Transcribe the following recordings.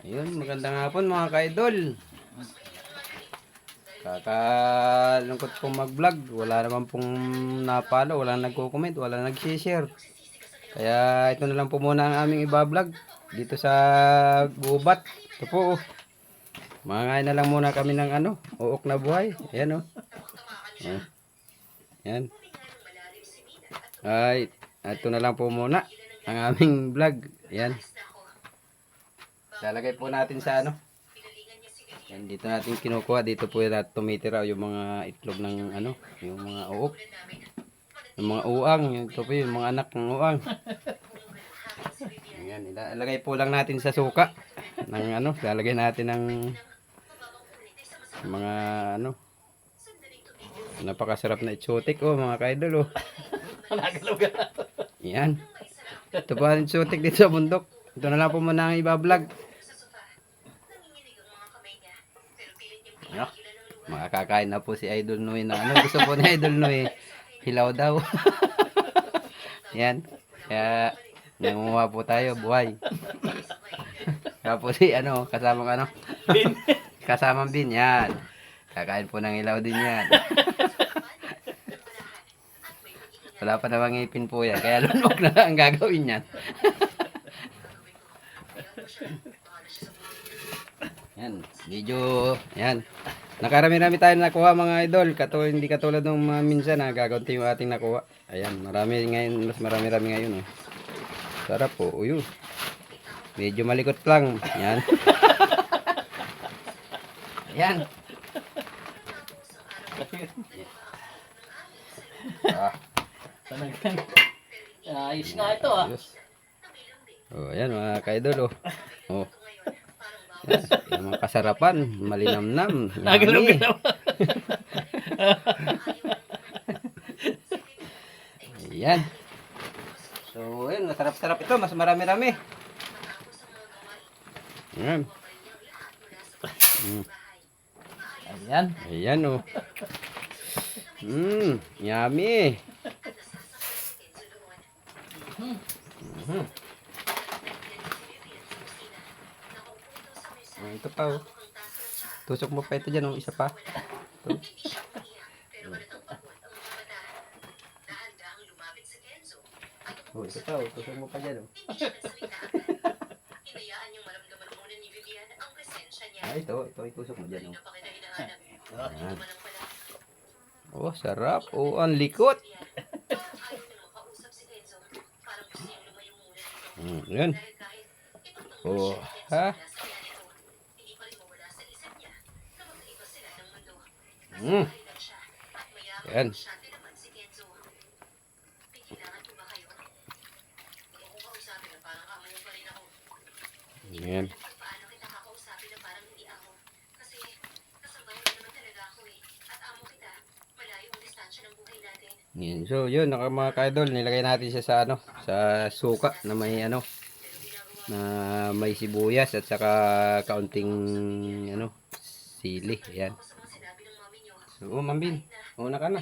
Ayun, magandang hapon mga ka-idol. Kakalungkot pong mag-vlog. Wala naman pong napalo, wala nagko-comment, wala nag-share. Kaya ito na lang po muna ang aming iba-vlog dito sa gubat. Ito po. Mangain na lang muna kami ng uok na buhay. Ayan oh. Ayan. Ay, ito na lang po muna ang aming vlog. Ayan. Lalagay po natin sa yan, dito natin kinukuha. Dito po natin tumitira yung mga itlog ng yung mga uok. Yung mga uang. Ito po yung mga anak ng uang. Ayan, ilalagay po lang natin sa suka. Lalagay natin ng mga napakasarap na exotic mga ka-idol Yan. Ito po ang exotic dito sa bundok. Ito na lang po muna ang iba-vlog. Makakakain na po si Idol Noy na gusto po ni Idol Noy hilaw daw. Yan. Kaya nangunguha po tayo buhay. Tapos si kasamang Bin. kasamang bin yan. Kakain po ng hilaw din yan. Wala pa namang ngipin po yan. Kaya lunok na lang ang gagawin yan. Yan. Medyo yan. Nakarami-rami tayo nakuha mga idol. Hindi katulad ng minsan na gagaunti yung ating nakuha. Ayan. Marami ngayon. Mas marami-rami ngayon. Sarap po. Uyo. Medyo malikot lang. Yan. Yan. Ayos nga ito Ayos. Ayan mga ka-idol Oh. Yan, yung mga kasarapan, malinamnam. Nagalaw-galaw. Ayan. So, ayun, masarap-sarap ito. Mas marami-rami. Ayan. Ayan. Ayan yummy. Ito pa Tusok mo pa ito dyan isa pa. Ito. Ito pa tusok mo pa dyan ito itusok mo dyan Ayan. Sarap. Ang likot. Yan. Ha? Yan. Yan. Yan. So, yun, mga ka-idol, nilagay natin siya sa sa suka na may na may sibuyas at saka kaunting sili. Ayan. So, Mambin, una ka na.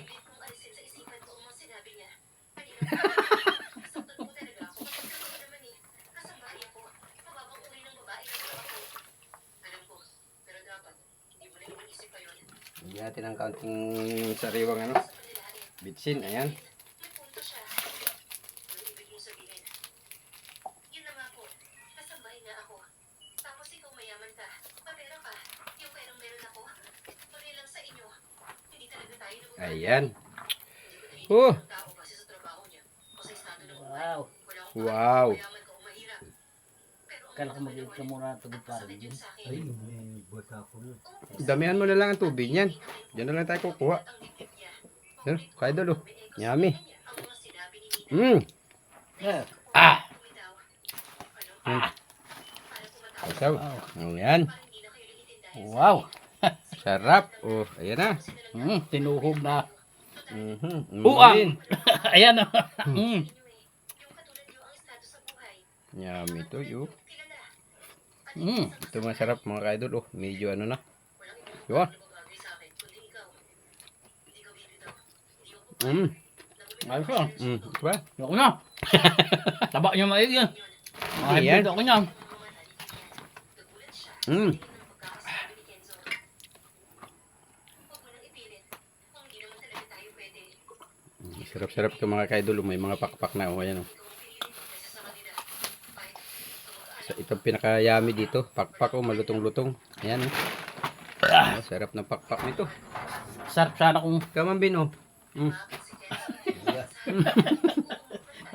Bigyan natin ng kaunting sariwang bitsin. Ayan. Ayan. Wow. Wow. Kala ko mag-iit ka muna tubig para rin. Ay, may bata ko na. Damihan mo na lang ang tubig niyan. Diyan na lang tayo kukuha. Yan, ka-idol Yummy. So, ayan. Wow. Sarap. Ayan na. Tinuhog na. Uang. Ayan Yummy to yun. Ito masarap mga ka-idol medyo na. Yun. Ayos ko. Diba? Ayoko na. Taba niyo maigi yan. Ayan. Ako niyan. Mm. Sarap-sarap ito mga kaidol. May mga pakpak na. Oh, ayan, oh. So, itong pinaka-yummy dito. Pakpak, oh, malutong-lutong. Ayan, oh. Oh, sarap ng pakpak nito. Sarap sana kung Kamambin, oh. Mm.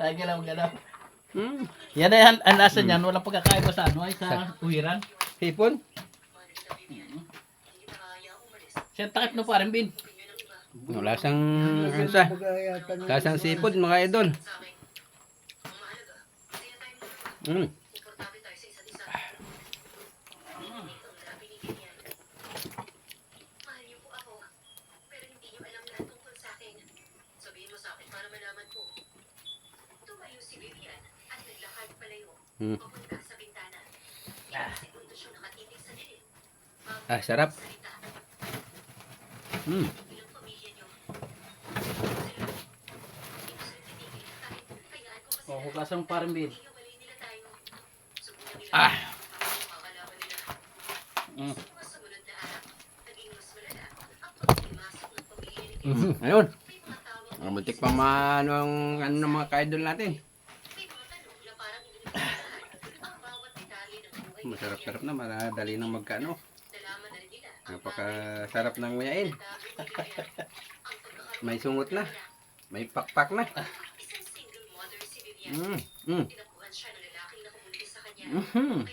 nagalaw-galaw. Mm. Yan na yan, ang lasa niyan, walang pagkakaiba sa ano ay sa uwiran. Hipon. Siya takip na parang bin. Oh, lasang, ano siya? Lasang sipod mga idol. Mm. Mm. Ah, sarap. Mm. O, hugasan mo parang bin. Ah. Mm. Ayun. Ang muntik pang maano ang ano ng mga kaidol natin. Masarap-sarap na, madali nang magkano. Napakasarap ng nguyain. May sungot na. May pakpak na. Mm. Mm. Mhm.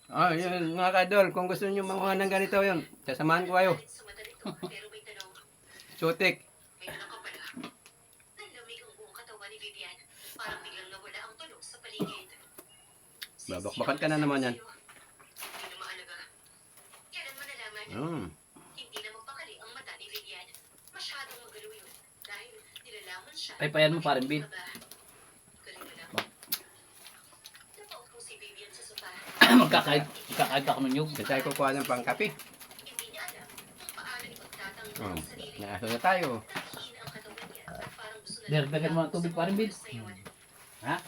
Ah, yun mga kadol, kung gusto niyo manguha ng ganito yun, sasamahan ko kayo. Sutik. Babakbakan ka na naman yan. Mm. Paypayan mo parang bin. Magkakait ako ng nyug. Kasi tayo kukuha ng pangkape. Oh, naaso na tayo. Dagdagan mo ang tubig parang bin. Ha?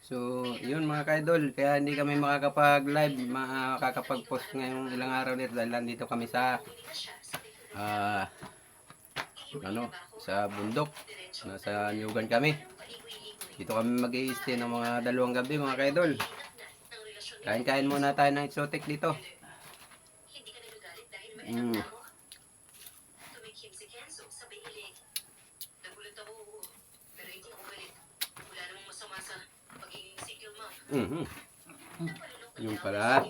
So, yun mga kaidol, kaya hindi kami makakapag-live, makakapag-post ngayong ilang araw nito dahil nandito kami sa sa bundok. Nasa Nyugan kami. Dito kami mag-i-stay ng mga 2 gabi mga kaidol. Kain-kain muna tayo ng exotic dito. Mm. Mhm. Yung pala.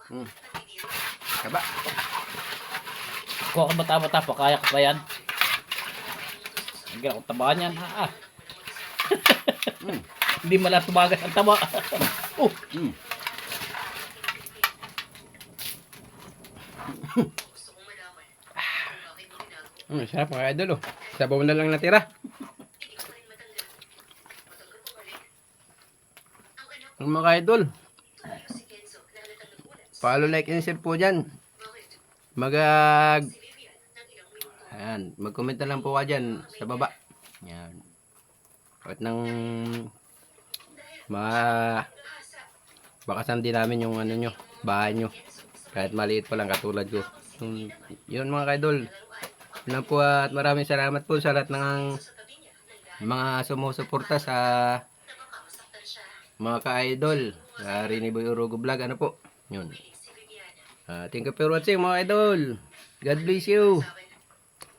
Mm. Kaba. Kuha ka bata-bata pa, kaya ka pa yan. Hindi ako tabaan yan. Mm. Hindi mala tumagas ang taba. Oh, Mm. Sarap mga idol, oh. Sabaw na lang natira. Mga idol, follow, like, and share po dyan. Ayan, mag-comment na lang po ka dyan sa baba. Ayan. Kahit nang bakasan din namin yung ano nyo, bahay nyo. Kahit maliit pa lang katulad ko. Yun mga idol. Yun po at maraming salamat po sa lahat ng mga sumusuporta sa mga ka-idol. Rini Boy Urugo Vlog, ano po. Yun. Thank you for watching mga idol. God bless you.